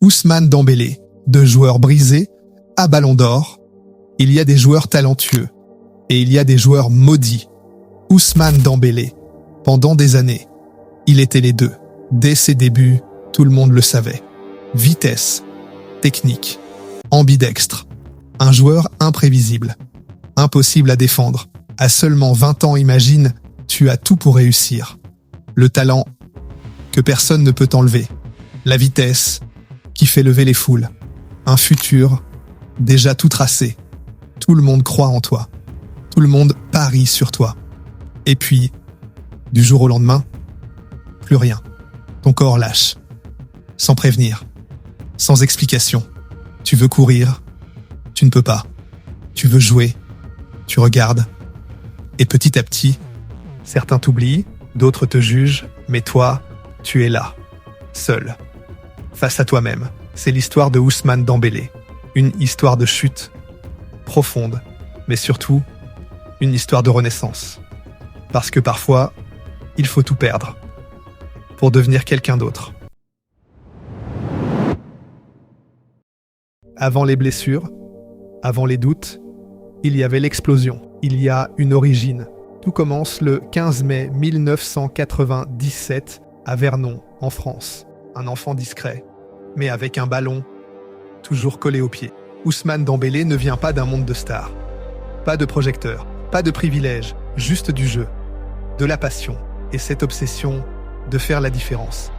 Ousmane Dembélé, de joueur brisé à Ballon d'Or, il y a des joueurs talentueux et il y a des joueurs maudits. Ousmane Dembélé, pendant des années, il était les deux. Dès ses débuts, tout le monde le savait. Vitesse, technique, ambidextre. Un joueur imprévisible, impossible à défendre. À seulement 20 ans, imagine, tu as tout pour réussir. Le talent que personne ne peut enlever. La vitesse qui fait lever les foules. Un futur déjà tout tracé. Tout le monde croit en toi. Tout le monde parie sur toi. Et puis, du jour au lendemain, plus rien. Ton corps lâche. Sans prévenir. Sans explication. Tu veux courir. Tu ne peux pas. Tu veux jouer. Tu regardes. Et petit à petit, certains t'oublient, d'autres te jugent, mais toi, tu es là. Seul. Face à toi-même. C'est l'histoire de Ousmane Dembélé. Une histoire de chute. Profonde. Mais surtout, une histoire de renaissance. Parce que parfois, il faut tout perdre. Pour devenir quelqu'un d'autre. Avant les blessures, avant les doutes, il y avait l'explosion. Il y a une origine. Tout commence le 15 mai 1997 à Vernon, en France. Un enfant discret, mais avec un ballon toujours collé au pied. Ousmane Dembélé ne vient pas d'un monde de stars. Pas de projecteur, pas de privilèges, juste du jeu, de la passion et cette obsession de faire la différence.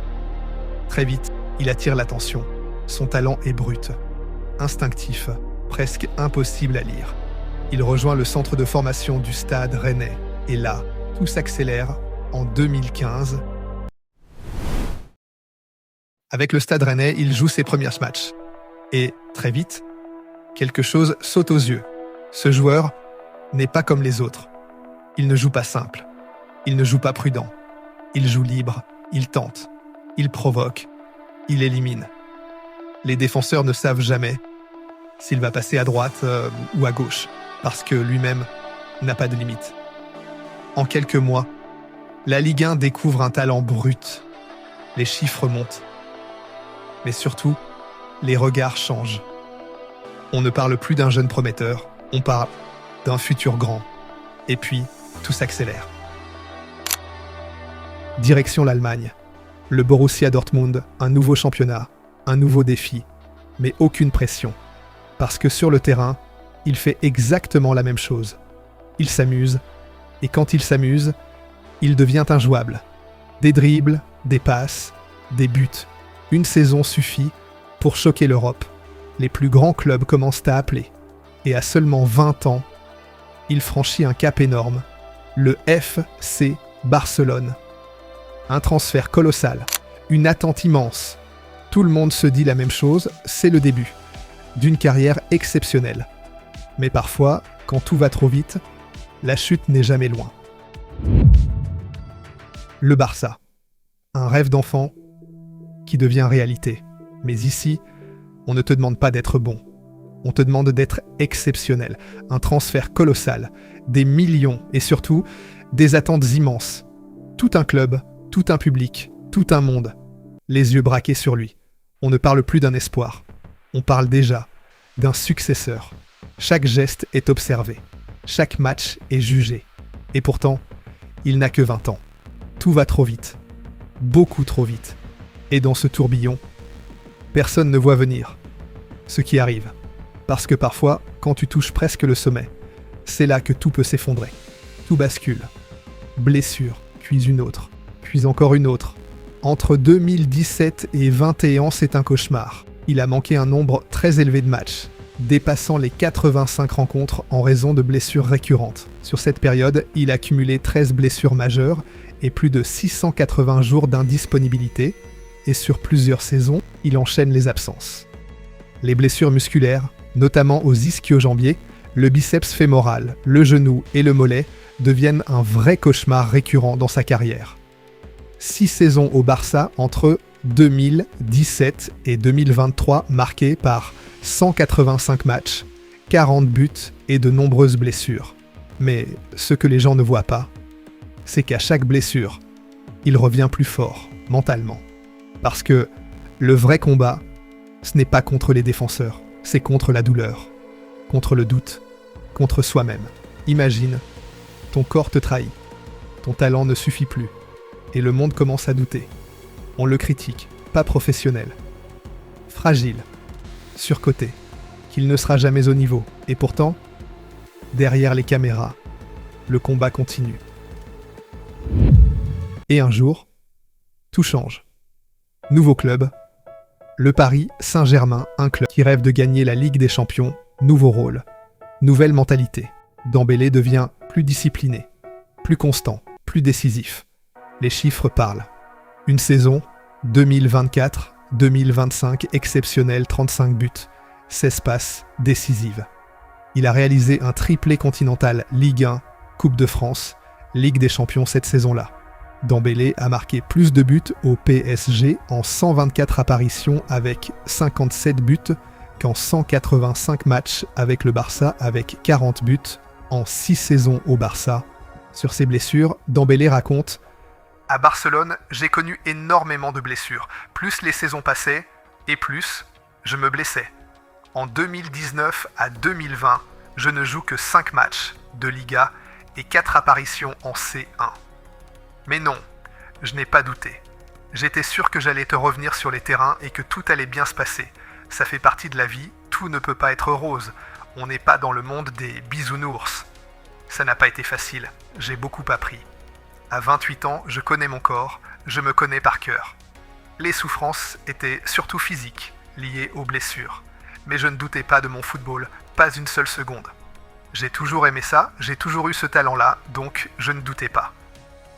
Très vite, il attire l'attention. Son talent est brut, instinctif, presque impossible à lire. Il rejoint le centre de formation du Stade Rennais. Et là, tout s'accélère en 2015. Avec le Stade Rennais, il joue ses premiers matchs. Et très vite, quelque chose saute aux yeux. Ce joueur n'est pas comme les autres. Il ne joue pas simple. Il ne joue pas prudent. Il joue libre. Il tente. Il provoque. Il élimine. Les défenseurs ne savent jamais s'il va passer à droite ou à gauche, parce que lui-même n'a pas de limite. En quelques mois, la Ligue 1 découvre un talent brut. Les chiffres montent. Mais surtout, les regards changent. On ne parle plus d'un jeune prometteur, on parle d'un futur grand. Et puis, tout s'accélère. Direction l'Allemagne. Le Borussia Dortmund, un nouveau championnat, un nouveau défi, mais aucune pression. Parce que sur le terrain, il fait exactement la même chose. Il s'amuse, et quand il s'amuse, il devient injouable. Des dribbles, des passes, des buts. Une saison suffit pour choquer l'Europe. Les plus grands clubs commencent à appeler. Et à seulement 20 ans, il franchit un cap énorme. Le FC Barcelone. Un transfert colossal. Une attente immense. Tout le monde se dit la même chose, c'est le début d'une carrière exceptionnelle. Mais parfois, quand tout va trop vite, la chute n'est jamais loin. Le Barça. Un rêve d'enfant qui devient réalité. Mais ici, on ne te demande pas d'être bon. On te demande d'être exceptionnel. Un transfert colossal. Des millions et surtout, des attentes immenses. Tout un club, tout un public, tout un monde. Les yeux braqués sur lui. On ne parle plus d'un espoir. On parle déjà d'un successeur. Chaque geste est observé. Chaque match est jugé. Et pourtant, il n'a que 20 ans. Tout va trop vite. Beaucoup trop vite. Et dans ce tourbillon, personne ne voit venir ce qui arrive. Parce que parfois, quand tu touches presque le sommet, c'est là que tout peut s'effondrer. Tout bascule. Blessure, puis une autre, puis encore une autre. Entre 2017 et 2021, c'est un cauchemar. Il a manqué un nombre très élevé de matchs, dépassant les 85 rencontres en raison de blessures récurrentes. Sur cette période, il a cumulé 13 blessures majeures et plus de 680 jours d'indisponibilité, et sur plusieurs saisons, il enchaîne les absences. Les blessures musculaires, notamment aux ischio-jambiers, le biceps fémoral, le genou et le mollet, deviennent un vrai cauchemar récurrent dans sa carrière. 6 saisons au Barça entre 2017 et 2023 marquées par 185 matchs, 40 buts et de nombreuses blessures. Mais ce que les gens ne voient pas, c'est qu'à chaque blessure, il revient plus fort, mentalement. Parce que le vrai combat, Ce n'est pas contre les défenseurs, c'est contre la douleur, contre le doute, contre soi-même. Imagine, ton corps te trahit, ton talent ne suffit plus, et le monde commence à douter. On le critique, pas professionnel, fragile, surcoté, qu'il ne sera jamais au niveau. Et pourtant, derrière les caméras, le combat continue. Et un jour, tout change. Nouveau club, le Paris Saint-Germain, un club qui rêve de gagner la Ligue des Champions, nouveau rôle, nouvelle mentalité. Dembélé devient plus discipliné, plus constant, plus décisif. Les chiffres parlent. Une saison 2024-2025 exceptionnelle, 35 buts, 16 passes décisives. Il a réalisé un triplé continental Ligue 1, Coupe de France, Ligue des Champions cette saison-là. Dembélé a marqué plus de buts au PSG en 124 apparitions avec 57 buts qu'en 185 matchs avec le Barça avec 40 buts en 6 saisons au Barça. Sur ses blessures, Dembélé raconte « À Barcelone, j'ai connu énormément de blessures. Plus les saisons passaient, et plus je me blessais. En 2019 à 2020, je ne joue que 5 matchs de Liga et 4 apparitions en C1. Mais non, je n'ai pas douté. J'étais sûr que j'allais te revenir sur les terrains et que tout allait bien se passer. Ça fait partie de la vie, tout ne peut pas être rose. On n'est pas dans le monde des bisounours. Ça n'a pas été facile, j'ai beaucoup appris. À 28 ans, je connais mon corps, je me connais par cœur. Les souffrances étaient surtout physiques, liées aux blessures. Mais je ne doutais pas de mon football, pas une seule seconde. J'ai toujours aimé ça, j'ai toujours eu ce talent-là, donc je ne doutais pas.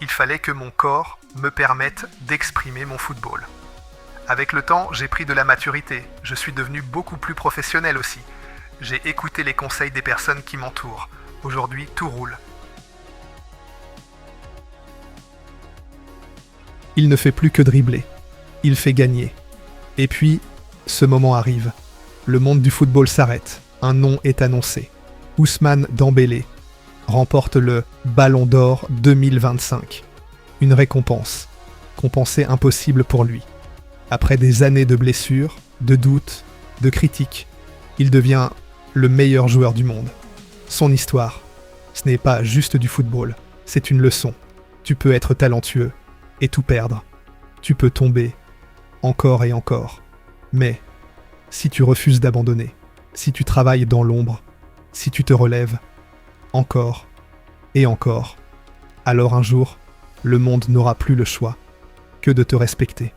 Il fallait que mon corps me permette d'exprimer mon football. Avec le temps, j'ai pris de la maturité, je suis devenu beaucoup plus professionnel aussi. J'ai écouté les conseils des personnes qui m'entourent. Aujourd'hui, tout roule. Il ne fait plus que dribbler. Il fait gagner. Et puis, ce moment arrive. Le monde du football s'arrête. Un nom est annoncé. Ousmane Dembélé remporte le Ballon d'Or 2025. Une récompense. Compensée impossible pour lui. Après des années de blessures, de doutes, de critiques, il devient le meilleur joueur du monde. Son histoire, ce n'est pas juste du football, c'est une leçon. Tu peux être talentueux et tout perdre. Tu peux tomber encore et encore. Mais si tu refuses d'abandonner, si tu travailles dans l'ombre, si tu te relèves encore et encore, alors un jour, le monde n'aura plus le choix que de te respecter.